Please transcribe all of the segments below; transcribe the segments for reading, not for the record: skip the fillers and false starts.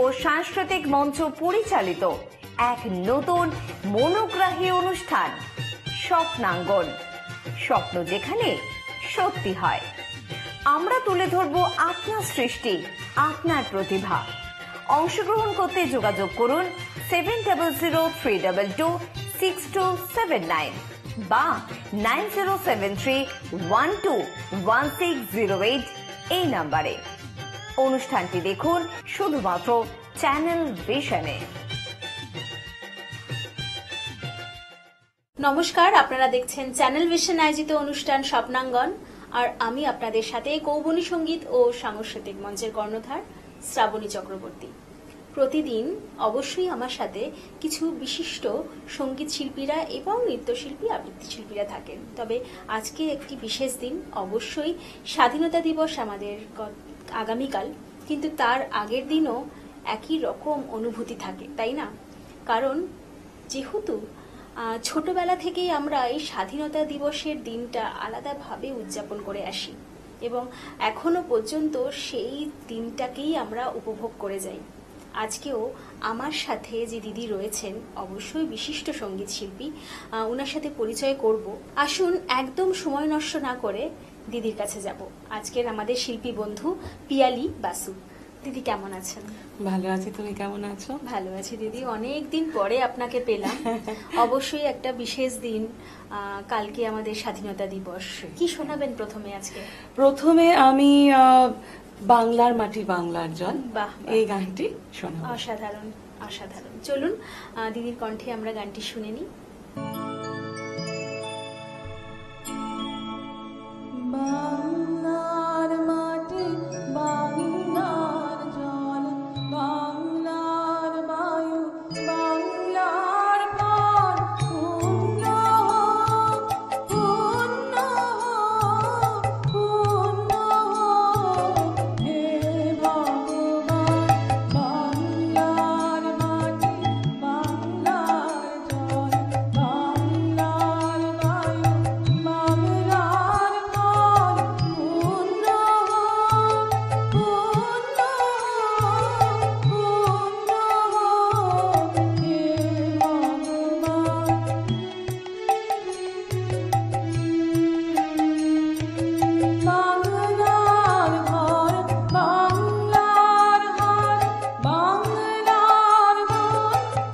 ও সাংস্কৃতিক মঞ্চ পরিচালিত এক নতুন মনোগ্রাহী অনুষ্ঠান স্বপ্নাঙ্গন। স্বপ্ন যেখানে সত্যি হয়। আমরা তুলে ধরব আপনার সৃষ্টি, আপনার প্রতিভা। অংশগ্রহণ করতে যোগাযোগ করুন 7003226279 বা 9073121608 এই নাম্বারে। অনুষ্ঠানটি দেখুন শুধুমাত্র চ্যানেল ভিশনে। নমস্কার, আপনারা দেখছেন চ্যানেল ভিশন আয়োজিত অনুষ্ঠান স্বপ্নাঙ্গন, আর আমি আপনাদের সাথে কৌবনী সঙ্গীত ও সাংস্কৃতিক মঞ্চের কর্ণধার শ্রাবণী চক্রবর্তী। প্রতিদিন অবশ্যই আমার সাথে কিছু বিশিষ্ট সঙ্গীত শিল্পীরা এবং নৃত্যশিল্পী, আবৃত্তি শিল্পীরা থাকেন। তবে আজকে একটি বিশেষ দিন, অবশ্যই স্বাধীনতা দিবস আমাদের আগামীকাল, কিন্তু তার আগের দিনও একই রকম অনুভূতি থাকে, তাই না? কারণ যেহেতু ছোটবেলা থেকেই আমরা এই স্বাধীনতা দিবসের দিনটা আলাদাভাবে উদযাপন করে আসি এবং এখনো পর্যন্ত সেই দিনটাকেই আমরা উপভোগ করে যাই। আজকেও আমার সাথে যে দিদি রয়েছেন, অবশ্যই বিশিষ্ট সঙ্গীত শিল্পী, ওনার সাথে পরিচয় করব। আসুন একদম সময় নষ্ট না করে দিদির কাছে যাব। আজকের আমাদের শিল্পী বন্ধু পিয়ালি বাসু। দিদি কেমন আছেন? ভালো আছি, তুমি কেমন আছো? ভালো আছি দিদি, অনেক দিন পরে আপনাকে পেলাম। অবশ্যই একটা বিশেষ দিন, কালকে আমাদের স্বাধীনতা দিবস। কি শোনাবেন প্রথমে আজকে? প্রথমে আমি বাংলার মাটি বাংলার জল, বাহ, এই গানটি শোনাবো। অসাধারণ অসাধারণ। চলুন দিদির কণ্ঠে আমরা গানটি শুনে নিই। বাংলার মাটি বাংলার জল, বাংলার বায়ু বাংলার প্রাণ, পূর্ণ হোক, পূর্ণ হোক, পূর্ণ হোক হে ভগবান। বাংলার মাটি বাংলার জল, বাংলার বায়ু বাংলার প্রাণ, পূর্ণ হোক, পূর্ণ হোক, পূর্ণ হোক হে ভগবান। বাংলার ঘর, বাংলার হাট, বাংলার বন,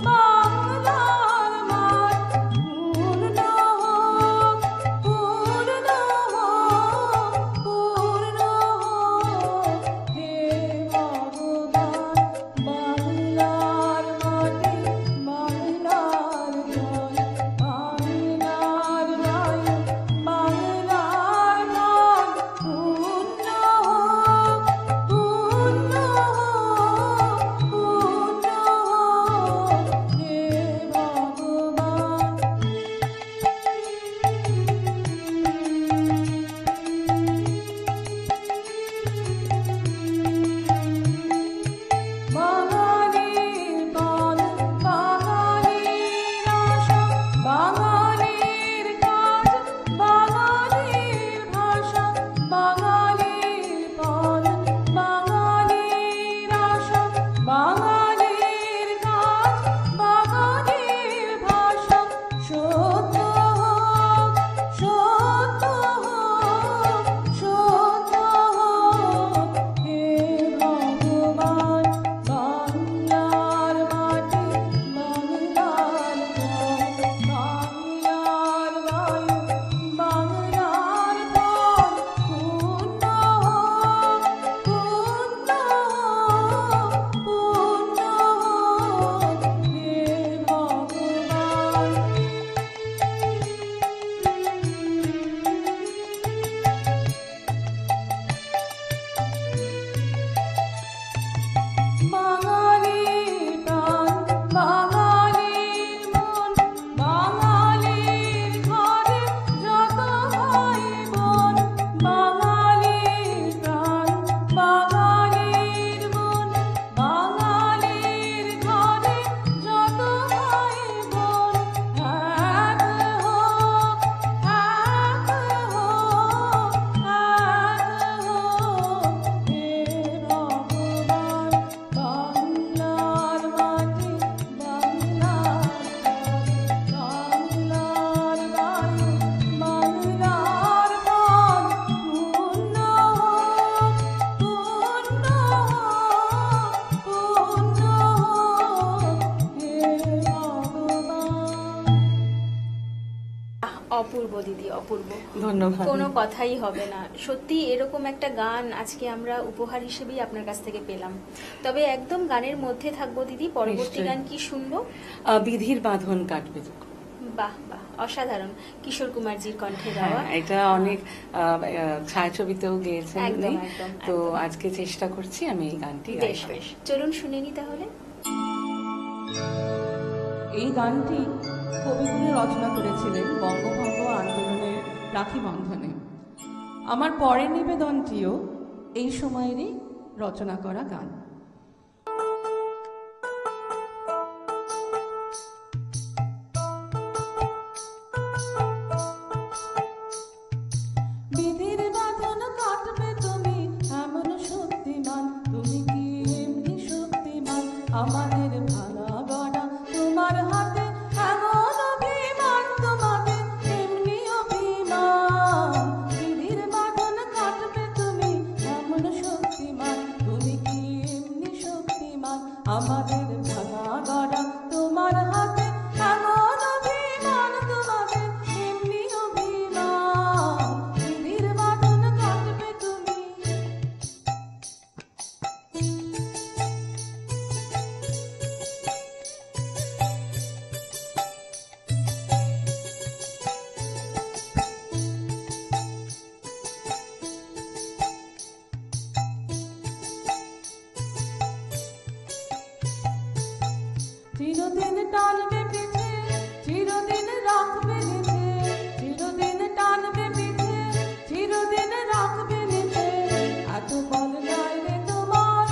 বাংলার মাঠ, পূর্ণ হোক, পূর্ণ হোক, পূর্ণ হোক হে ভগবান। বাংলার মাটি বাংলার জল, বাংলার বায়ু বাংলার প্রাণ, পূর্ণ হোক, পূর্ণ হোক, পূর্ণ হোক হে ভগবান। বাঙালির প্রাণ, বাঙালির আশা, বাঙালির কাজ, বাঙালির ভাষা, বাঙালির প্রাণ, বাঙালির আশা, বাঙালির কাজ, বাঙালির ভাষা, সত্য হোক, সত্য হোক, সত্য হোক হে ভগবান। বাংলার মাটি বাংলার জল, বাংলার বায়ু বাংলার প্রাণ, পূর্ণ হোক, পূর্ণ হোক, পূর্ণ অপূর্ব দিদি, অপূর্ব, ধন্যবাদ। কোনো কথাই হবে না। সত্যি এরকম একটা গান আজকে আমরা উপহার হিসেবেই আপনার কাছ থেকে পেলাম। তবে একদম গানের মধ্যে থাকবো দিদি, পরবর্তী নিশ্চয়ই। গান কি শুনবো? বিধির বাঁধন কাটবে। বাহ বাহ, অসাধারণ, কিশোর কুমারজির কণ্ঠে হ্যাঁ, গাওয়া। এটা অনেক ছায়াছবিতেও গেয়েছেন একদম, উনি। একদম, তো একদম। আজকে চেষ্টা করছি আমি এই গানটি বেশ গাইতে। বেশ, চলুন শুনে নি তাহলে। এই গানটি কবিগুরু রচনা করেছিলেন বঙ্গভঙ্গ আন্দোলনের রাখি বন্ধনে। আমার পরের নিবেদনটিও এই সময়েরই রচনা করা গান। বিধির বাঁধন কাটবে তুমি, এমন শক্তিমান তুমি কি এমনি শক্তিমান? আমাদের ভাঙা গড়া তোমার হাতে, এমন অভিমান তোমাদের এমনি অভিমান। বিধির বাঁধন কাটবে তুমি, এমন শক্তিমান তুমি কি এমনি শক্তিমান? আমাদের ভাঙা গড়া তোমার হাতে, এমন অভিমান তোমাদের এমনি অভিমান। বিধির বাঁধন কাটবে তুমি। চিরদিন টানবে পিছে, চিরদিন রাখবে নিচে, চিরদিন টানবে পিছে, চিরদিন রাখবে নিচে। এত বল নাই রে তোমার,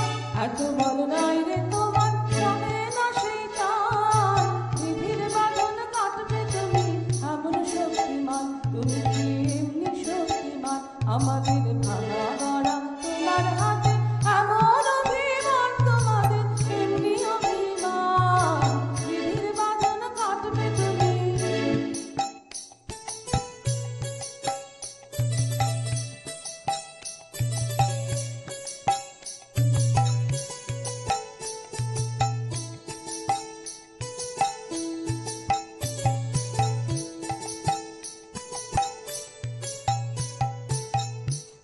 এত বল নাই রে তোমার, জানে না সেই তার। বিধির বাঁধন কাটবে তুমি, এমন শক্তিমান তুমি কি এমনি শক্তিমান? আমাদের ভাঙা গড়া তোমার হাতে, এমন অভিমান তোমাদের এমনি অভিমান। বিধির বাঁধন কাটবে তুমি।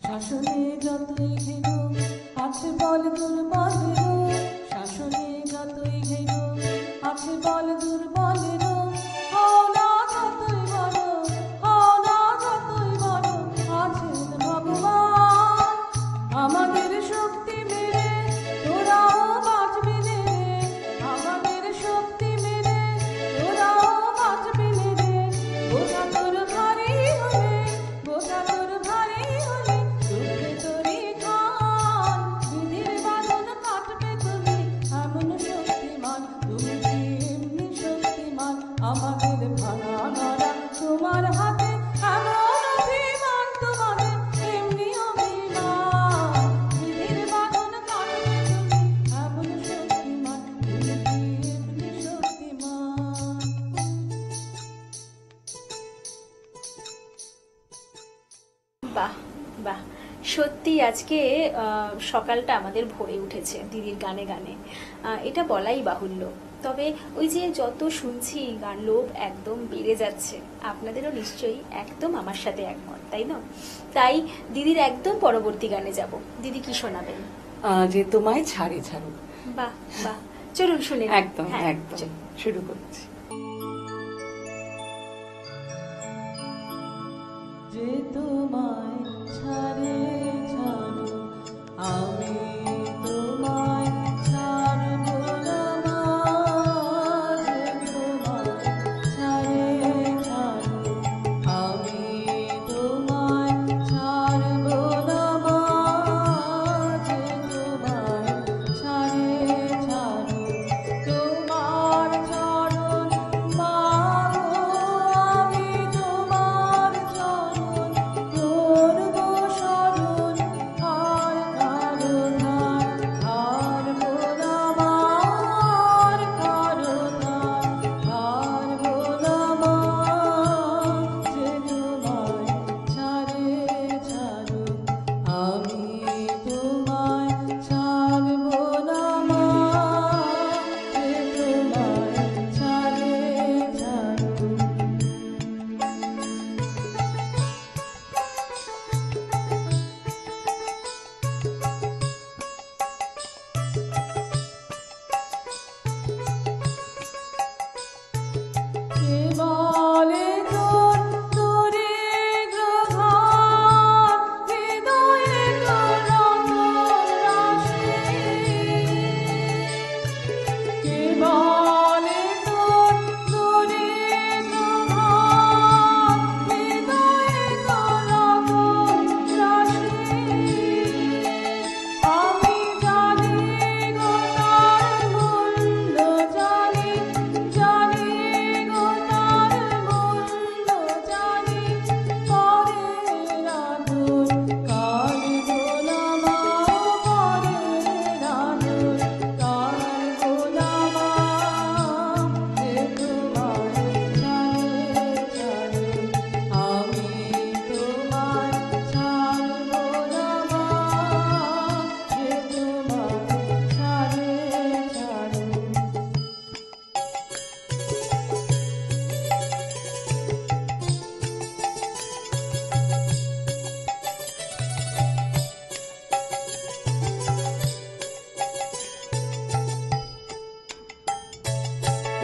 শাসনে যতই ঘেরো আছে বল দুর্বলেরও, শাসনে যতই ঘেরো আছে বল দুর্বলেরও। হও না যতই বড়, হও না যতই বড়, আছেন ভগবান। আমাদের শক্তি মেরে তোরাও বাঁচবি রে, আমাদের শক্তি মেরে তোরাও বাঁচবি রে। বোঝা তোর ভারী হলে, বোঝা তোর ভারী হলে, দুঃখে তোরই খান। বিধির বাঁধন কাটবে তুমি, এমন শক্তিমান তুমি কি এমনি শক্তিমান? আমাদের ভাঙা গড়া তোমার হাতে, এমন অভিমান তোমাদের এমনি অভিমান। বিধির বাঁধন কাটবে তুমি, এমন শক্তিমান তুমি কি এমনি শক্তিমান? বাহ বাহ, সত্যি আজকে সকালটা আমাদের ভরে উঠেছে দিদির গানে গানে, এটা বলাই বাহুল্য। তবে ওই যে যত শুনছি গান, লোভ একদম বেড়ে যাচ্ছে। আপনাদেরও নিশ্চয়ই একদম আমার সাথে একমত, তাই না? তাই দিদির একদম পরবর্তী গানে যাব। দিদি কি শোনাবেন? যে তোমায় ছাড়ে ছাড়ো। বাহ বাহ, চলুন শুনে নিই। একদম হ্যাঁ, একদম চলুন। শুরু করছি। যে তোমায় ছাড়ে ছাড়ো, আমি তোমায় ছাড়ব না মা। যে তোমায় ছাড়ে ছাড়ো, আমি তোমায় ছাড়ব না মা। যে তোমায় ছাড়ে ছাড়ো, তোমার চরণ মা গো, আমি তোমার চরণ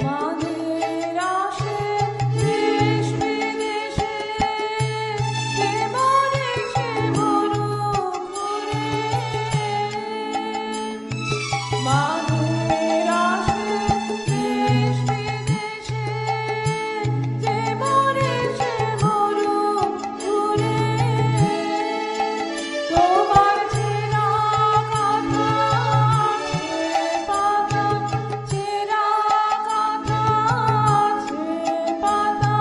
মানের আসে দেশ বিদেশে, যে মনে সে মরুক ঘুরে। মানের আসে দেশ বিদেশে, যে মনে সে মরুক ঘুরে। তোমার ছেঁড়া কাঁথা আছে পাতা, ছেঁড়া কাঁথা আছে পাতা,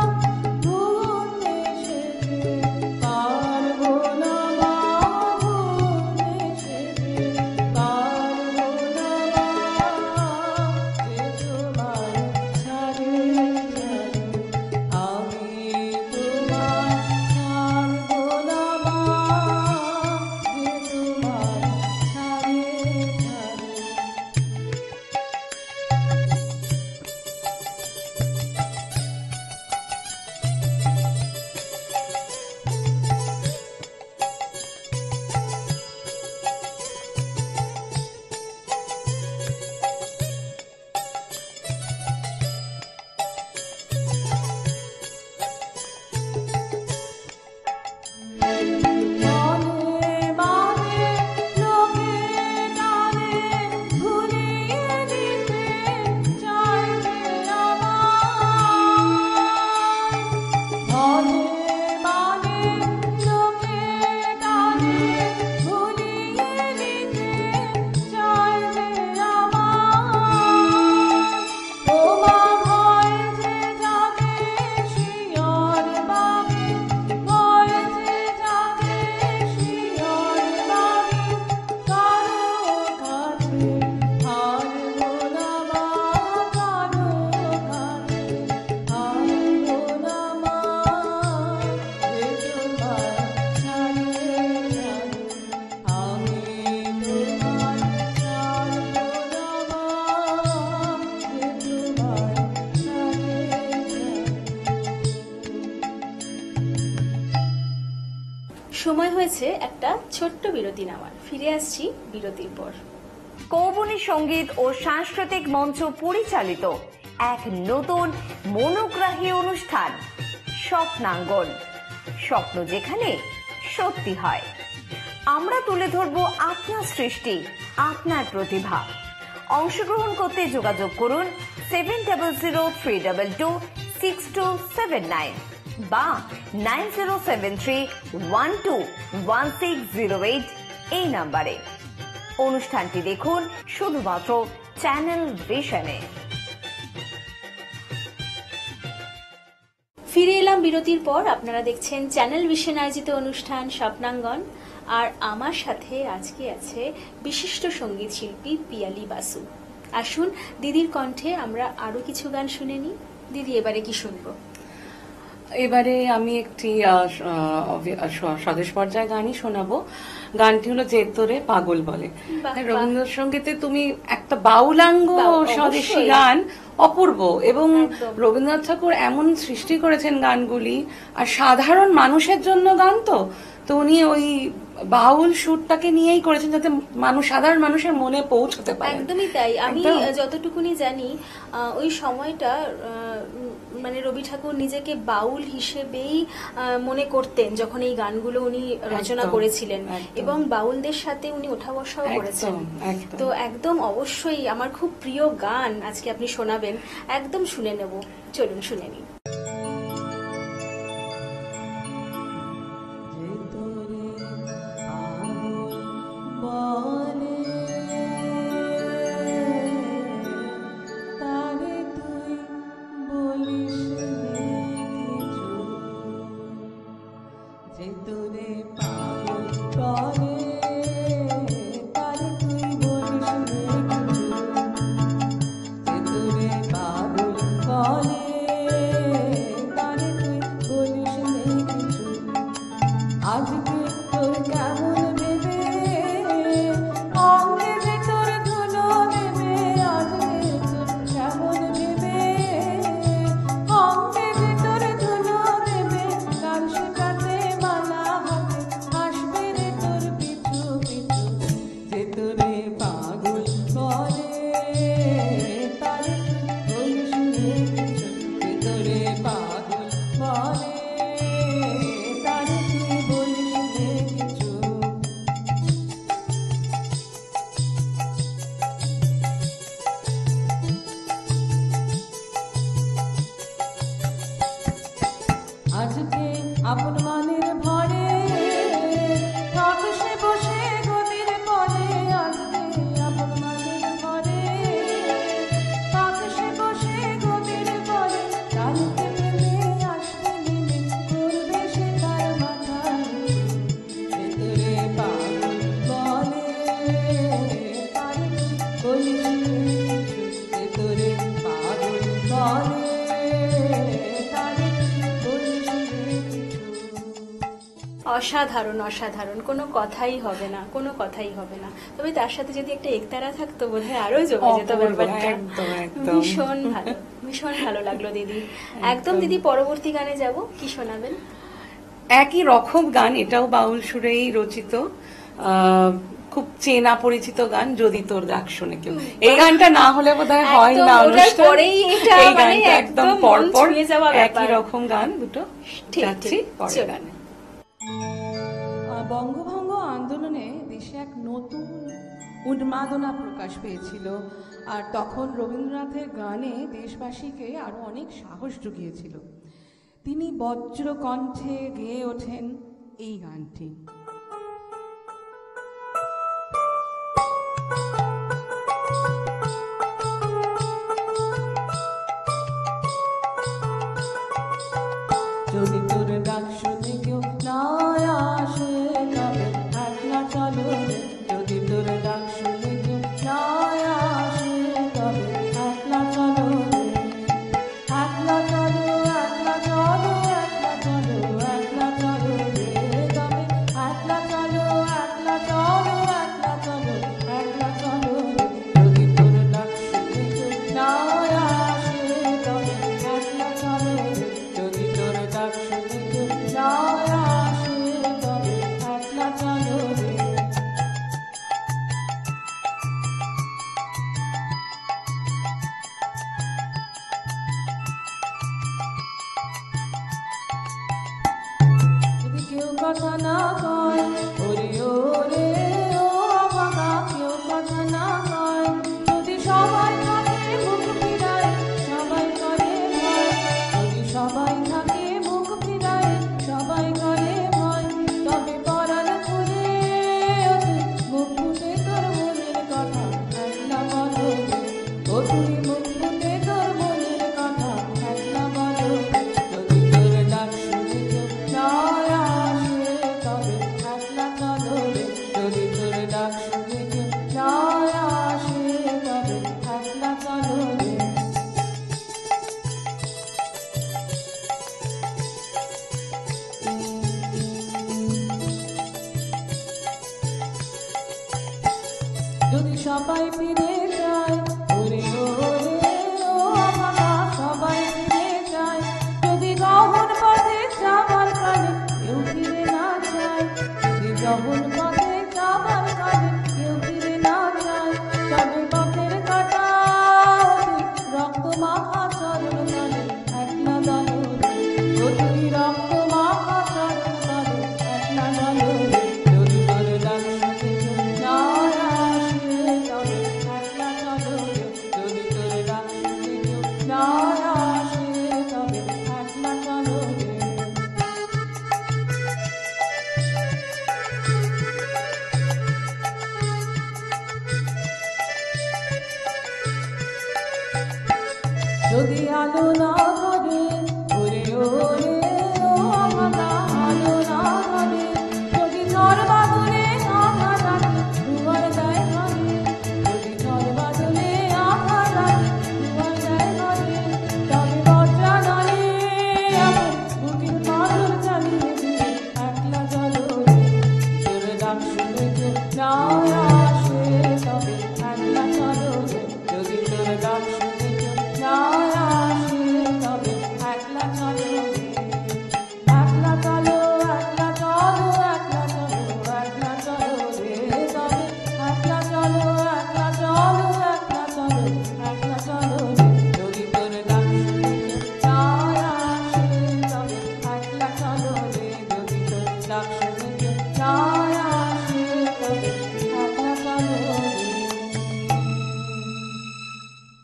ভুলতে সেজে পারবো না মা, ভুলতে সেজে পারবো না মা। যে তোমার ছাড়ে ছাড়ে আমি তোমার ছাড়বো না মা, যে তোমার ছাড়ে ছাড়ে। মনে মানে লোকে টানে ভুলিয়ে দিতে চায় যে আমায়। মনে মানে লোকে টানে ভুলিয়ে দিতে চায় যে আমায়। তোমা ভয় যে জাগে শিয়র বাগে, ভয় যে জাগে শিয়র বাগে, কারো কাছে হারবো না মা, কারো কাছে হারবো না মা। যে তোমার ছাড়ে ছাড়ে আমি তোমার ছাড়বো না মা, যে তোমার ছাড়ে ছাড়ে। সময় হয়েছে একটা ছোট্ট বিরতি নেওয়ার। ফিরে আসছি বিরতির পর। কৌবনী সঙ্গীত ও সাংস্কৃতিক মঞ্চ পরিচালিত এক নতুন মনোগ্রাহী অনুষ্ঠান স্বপ্নাঙ্গন, স্বপ্ন যেখানে সত্যি হয়। আমরা তুলে ধরব আপনার সৃষ্টি, আপনার প্রতিভা। অংশগ্রহণ করতে যোগাযোগ করুন 7003226279 বা 9073121608 এই নাম্বারে। অনুষ্ঠানটি দেখুন শুধুমাত্র চ্যানেল ভিশনে। ফিরে এলাম বিরতির পর। আপনারা দেখছেন চ্যানেল ভিশন আয়োজিত অনুষ্ঠান স্বপ্নাঙ্গন, আর আমার সাথে আজকে আছে বিশিষ্ট সঙ্গীত শিল্পী পিয়ালি বাসু। আসুন দিদির কণ্ঠে আমরা আরো কিছু গান শুনে নিই। দিদি, এবারে কি শুনবো? এবারে আমি একটি স্বদেশ পর্যায়ে গানই শোনাবো। গানটি হলো যে তোরে পাগল বলে। বাহ, রবীন্দ্রসঙ্গীতে তুমি একটা বাউলাঙ্গ অবশ্যই। স্বদেশী গান, অপূর্ব। এবং একদম। রবীন্দ্রনাথ ঠাকুর এমন সৃষ্টি করেছেন গানগুলি, আর সাধারণ মানুষের জন্য গান তো উনি ওই বাউল সুরটাকে নিয়েই করেছেন যাতে সাধারণ মানুষের মনে পৌঁছতে পারে। একদমই তাই। আমি একদম। যতটুকুনি জানি ওই সময়টা মানে রবি ঠাকুর নিজেকে বাউল হিসেবেই মনে করতেন যখন এই গানগুলো উনি রচনা একদম, করেছিলেন, একদম। এবং বাউলদের সাথে উনি ওঠা বসাও করেছেন। একদম। তো একদম অবশ্যই আমার খুব প্রিয় গান আজকে আপনি শোনাবেন, একদম শুনে নেব। চলুন শুনে নিই। যে তোরে পাগল বলে, তারে তুই বলিস নে কিছু। যে তোরে পাগল বলে, তারে তুই বলিস নে কিছু। যে তোরে পাগল বলে, অসাধারণ অসাধারণ, কোনো কথাই হবে না, কোনো কথাই হবে না। তবে তার সাথে যদি একটা একতারা থাকতো বোধহয় আরো জমে যেত অপূর্ব, ব্যাপারটা। একদম, একদম। ভীষণ ভালো, ভীষণ ভালো লাগলো দিদি। একদম দিদি, পরবর্তী গানে যাব, কি শোনাবেন? একই রকম গান, এটাও বাউল সুরেই রচিত, খুব চেনা পরিচিত গান, যদি তোর ডাক শুনে কেউ। এই গানটা না হলে বোধহয় হয় না একদম, ওটার অনুষ্ঠান। পরেই এটা এই মানে গানটা একদম একদম পর মন পর ছুঁয়ে যাওয়া ব্যাপার। একই রকম গান দুটো ঠিক, যাচ্ছি ঠিক, পরের চলুন। গানে। বঙ্গভঙ্গ আন্দোলনে দেশে এক নতুন উন্মাদনা প্রকাশ পেয়েছিল, আর তখন রবীন্দ্রনাথের গানে দেশবাসীকে আরো অনেক সাহস জুগিয়েছিল। তিনি বজ্র কণ্ঠে গেয়ে ওঠেন এই গানটি। যদি তোর ডাক শুনে কেউ না আসে তবে একলা চলো রে, যদি তোর ডাক শুনে কেউ না আসে তবে একলা চলো রে, একলা চলো, একলা চলো, একলা চলো, একলা চলো রে, তবে একলা চলো, একলা চলো, একলা চলো, একলা চলো রে, যদি তোর ডাক শুনে কেউ না আসে তবে একলা চলো রে, যদি তোর ডাক শুনে কেউ না আসে তবে একলা চলো রে। যদি কেউ কথা না কয়, ওরে ওরে ও বাবা, কেউ কথা না কয়, যদি সবাই থাকে মুখ ফিরায়, সবাই করে ভয়, যদি সবাই থাকে মুখ ফিরায়, সবাই করে ভয়, তবে পরাণ খুলে তুই মুখ ফুটে তোর মনের কথা একলা বলো রে, ও তুই মুখ ফুটে তোর মনের কথা একলা বলো রে, যদি তোর ডাক শুনে কেউ না আসে তবে একলা চলো রে, যদি তোর ডাক শুনে কেউ না আসে তবে একলা চলো রে। যদি সবাই ফিরে যায়, ওরে ওরে ও বাবা, সবাই ফিরে যায়, যদি গহন পথে যাবার কালে কেউ ফিরে না যায়, যদি গহন পথে যাবার কালে কেউ ফিরে না যায়, তবে পথের কাটা তুই রক্ত মাখা চরণ কালে একলা দলো রে, ও তুই রক্ত মাখা চরণ কালে একলা দলো রে, যদি তোর ডাক শুনে কেউ না আসে তবে একলা চলো রে, যদি তোর ডাক শুনে কেউ না আসে তবে একলা চলো রে। যদি আলো না ধরে, ওরে ওরে ও বাবা, আলো না ধরে, যদি ঝড় বাদলে আঘা লাগে দুয়ার দেয় ঘরে, যদি ঝড় বাদলে আঘা লাগে দুয়ার দেয় ঘরে, তবে বজ্রা নলে আমার বুকের পাথর চালিয়ে দিয়ে একলা চলো রে, তোর ডাক শুনে কেউ না আসে তবে একলা চলো রে, যদি তোর ডাক শুনে কেউ না আসে তবে একলা চলো রে, একলা চলো, একলা চলো, একলা চলো, একলা চলো রে, তবে একলা চলো, একলা চলো, একলা চলো, একলা চলো রে, যদি তোর ডাক শুনে কেউ না আসে তবে একলা চলো রে, যদি তোর ডাক শুনে কেউ না আসে তবে একলা চলো রে।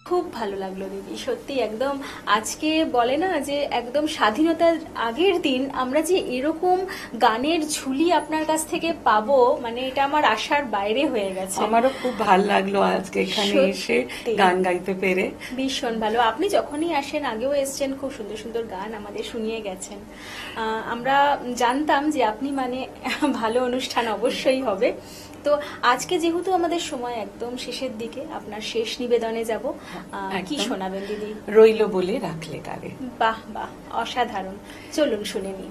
খুব ভালো লাগলো দিদি, সত্যি একদম আজকে বলে না যে একদম স্বাধীনতার আগের দিন আমরা যে এরকম গানের ঝুলি আপনার কাছ থেকে পাবো, মানে এটা আমার আশার বাইরে হয়ে গেছে। আমারও খুব ভালো লাগলো আজকে এখানে এসে সত্যি। গান গাইতে পেরে। ভীষণ ভালো। আপনি যখনই আসেন, আগেও এসছেন, খুব সুন্দর সুন্দর গান আমাদের শুনিয়ে গেছেন। আমরা জানতাম যে আপনি মানে ভালো অনুষ্ঠান অবশ্যই হবে। তো আজকে যেহেতু আমাদের সময় একদম শেষের দিকে, আপনার শেষ নিবেদনে যাব। কি একদম। শোনাবেন দিদি? রইলো বলে রাখলে কারে। বাহ বাহ, অসাধারণ। চলুন শুনে নিই।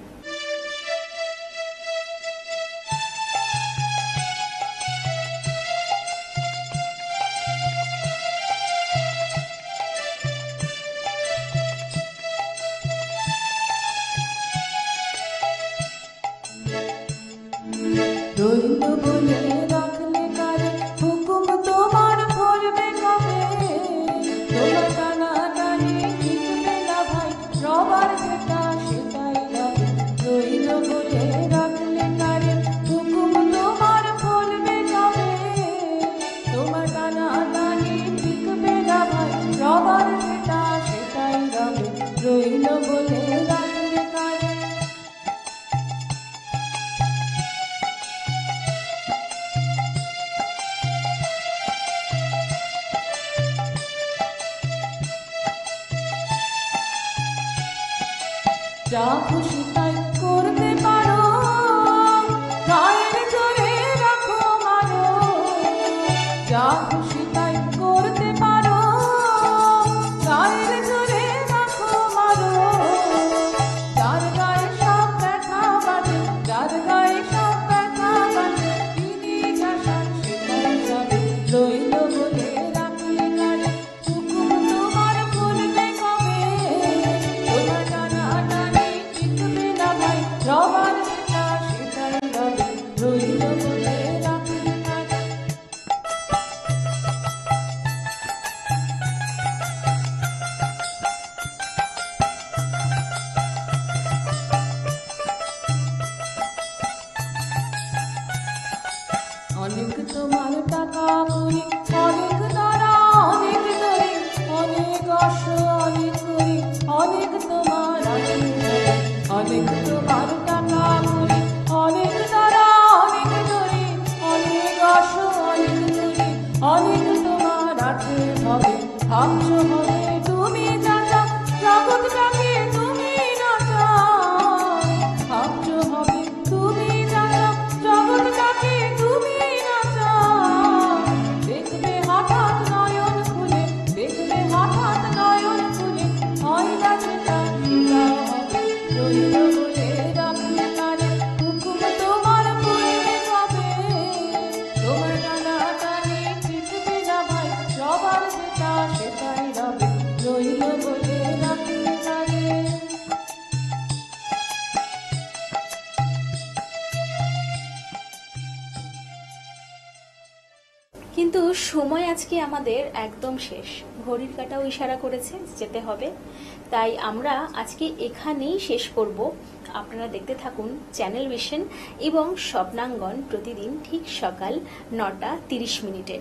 যা খুশি তাই করতে পারো, গায়ের জোরে রাখো মারো, যা খুশি তাই করতে পারো, গায়ের জোরে রাখো মারো, যার গায়ে সব ব্যথা বাজে, যার গায়ে সব ব্যথা বাজে, তিনি শাসান সেটাই যাবে, রইল বলে রাখলে গাড়ি, হুকুম তোমার ভুলবে কবে, তোমার টানাটানি টিকবে না ভাই, রবার যেটা সেটাই রবে, রইল বলে রাখলে গাড়ি। অনেক তোমার টাকা করি, অনেক তারা, অনেক দড়ি, অনেক অস, অনেক করি, অনেক তোমার আছে ধরে। অনেক তোমার টাকা করি, অনেক তারা, অনেক দড়ি, অনেক অস, অনেক দড়ি, অনেক তোমার আছে হবে, ভাবছো হবে তুমি যা চাও, জগৎটাকে তুমি না চাও, ভাবছো হবে তুমি যা চাও, জগৎটাকে তুমি না চাও, দেখবে হঠাৎ নয়ন খুলে, দেখবে হঠাৎ নয়ন খুলে, হয় না যেটা সেটা হবে, রইল বলে রাখলে তারে, হুকুম তোমার ভুলবে কবে, তোমার টানাটানি টিকবে না ভাই, সবার যেটা সেটাই রবে, রইল বলে রাখলে তারে। কিন্তু সময় আজকে আমাদের একদম শেষ, ঘড়ির কাঁটাও ইশারা করেছে যেতে হবে, তাই আমরা আজকে এখানেই শেষ করব। আপনারা দেখতে থাকুন চ্যানেল ভিশন এবং স্বপ্নাঙ্গন প্রতিদিন ঠিক সকাল 9:30 মিনিটে।